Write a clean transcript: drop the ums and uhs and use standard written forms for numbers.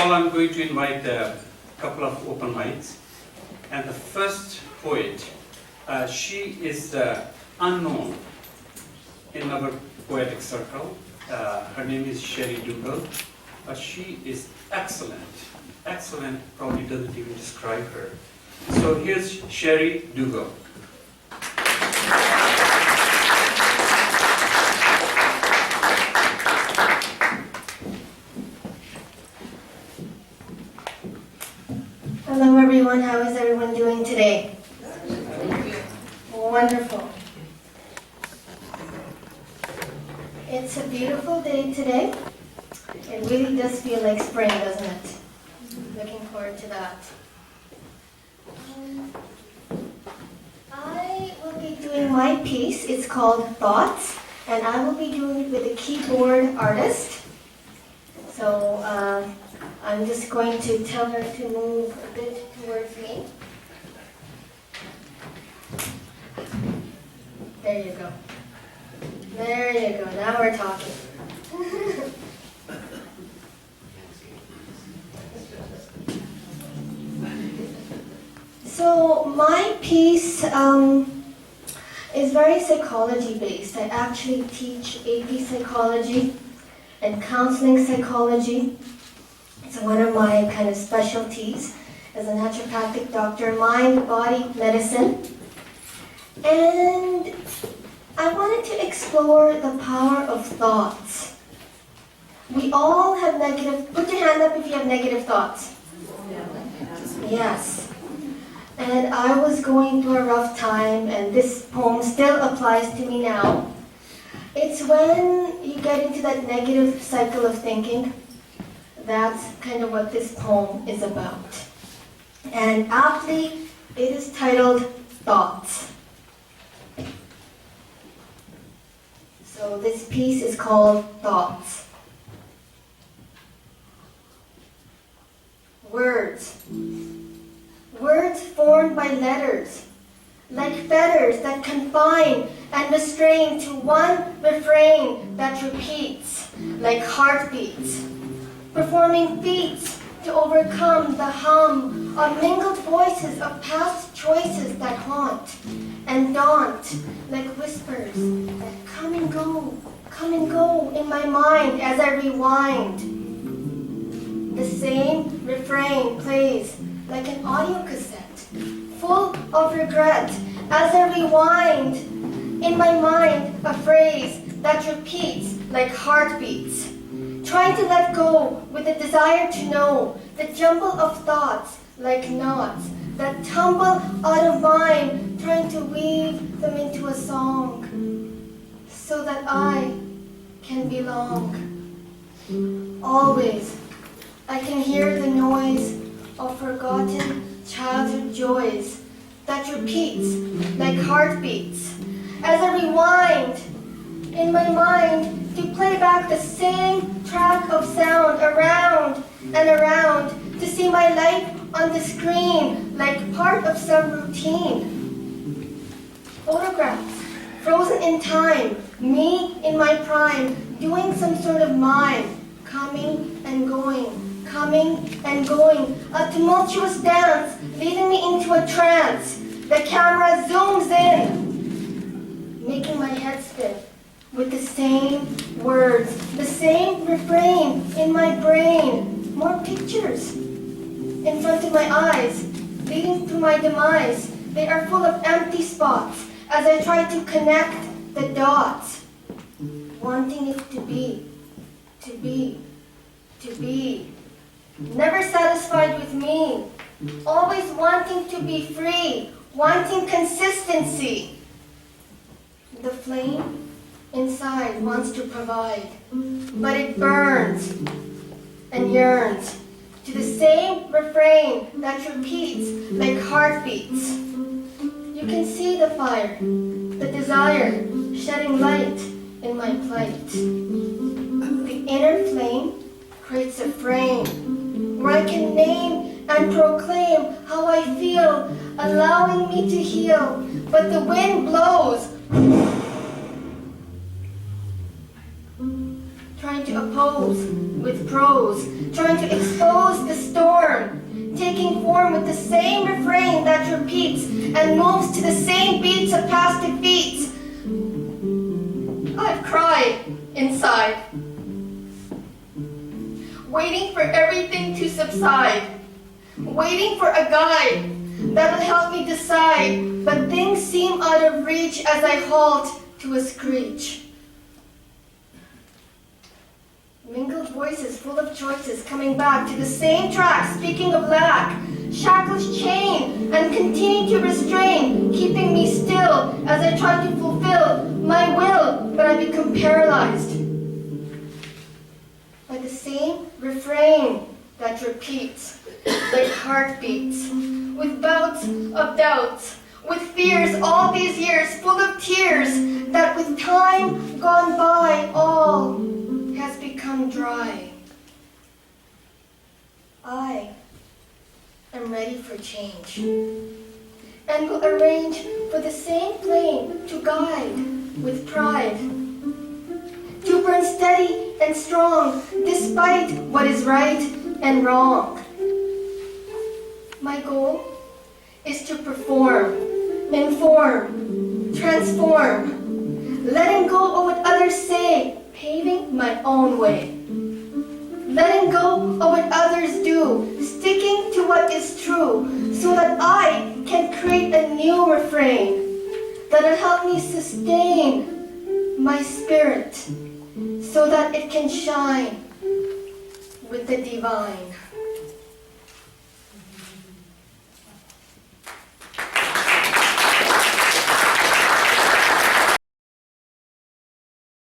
all, I'm going to invite a couple of open mics. And the first poet, she is unknown in our poetic circle. Her name is Sherry Duggal, but she is excellent. Excellent probably doesn't even describe her. So here's Sherry Duggal. Hello everyone, how is everyone doing today? Wonderful. It's a beautiful day today. It really does feel like spring, doesn't it? Looking forward to that. I will be doing my piece. It's called Thoughts, and I will be doing it with a keyboard artist. So I'm just going to tell her to move a bit towards me. There you go. There you go. Now we're talking. So my piece is very psychology based. I actually teach AP psychology and counseling psychology. It's one of my kind of specialties as a naturopathic doctor, mind, body, medicine. And I wanted to explore the power of thoughts. We all have negative, put your hand up if you have negative thoughts. Yes. And I was going through a rough time, and this poem still applies to me now. It's when you get into that negative cycle of thinking. That's kind of what this poem is about. And aptly, it is titled Thoughts. So this piece is called Thoughts. Words. Words formed by letters, like fetters that confine and restrain to one refrain that repeats, like heartbeats, performing feats to overcome the hum of mingled voices of past choices that haunt and daunt, like whispers that come and go in my mind as I rewind. The same refrain plays like an audio cassette, full of regret, as I rewind in my mind a phrase that repeats like heartbeats, trying to let go with a desire to know, the jumble of thoughts like knots that tumble out of mine, trying to weave them into a song, so that I can belong. Always, I can hear the noise of forgotten childhood joys that repeats like heartbeats as I rewind in my mind to play back the same track of sound around and around, to see my life on the screen like part of some routine. Photographs frozen in time, me in my prime, doing some sort of mime, coming and going, a tumultuous dance leading me into a trance. The camera zooms in, making my head spin with the same words, the same refrain in my brain. More pictures in front of my eyes, leading to my demise. They are full of empty spots as I try to connect the dots, wanting it to be. Never satisfied with me, always wanting to be free, wanting consistency. The flame inside wants to provide, but it burns and yearns to the same refrain that repeats like heartbeats. You can see the fire, the desire, shedding light in my plight. The inner flame creates a frame where I can name and proclaim how I feel, allowing me to heal. But the wind blows, trying to oppose with prose, trying to expose with the same refrain that repeats and moves to the same beats of past defeats. I've cried inside, waiting for everything to subside, waiting for a guide that'll help me decide, but things seem out of reach as I halt to a screech. Mingled voices full of choices coming back to the same track, speaking of lack. Shackles chain and continue to restrain, keeping me still as I try to fulfill my will, but I become paralyzed by the same refrain that repeats like heartbeats, with bouts of doubts, with fears all these years full of tears that with time gone by all has become dry. I am ready for change and will arrange for the same flame to guide with pride, to burn steady and strong despite what is right and wrong. My goal is to perform, inform, transform, letting go of what others say, paving my own way. Letting go of what others do, sticking to what is true, so that I can create a new refrain that'll help me sustain my spirit, so that it can shine with the divine.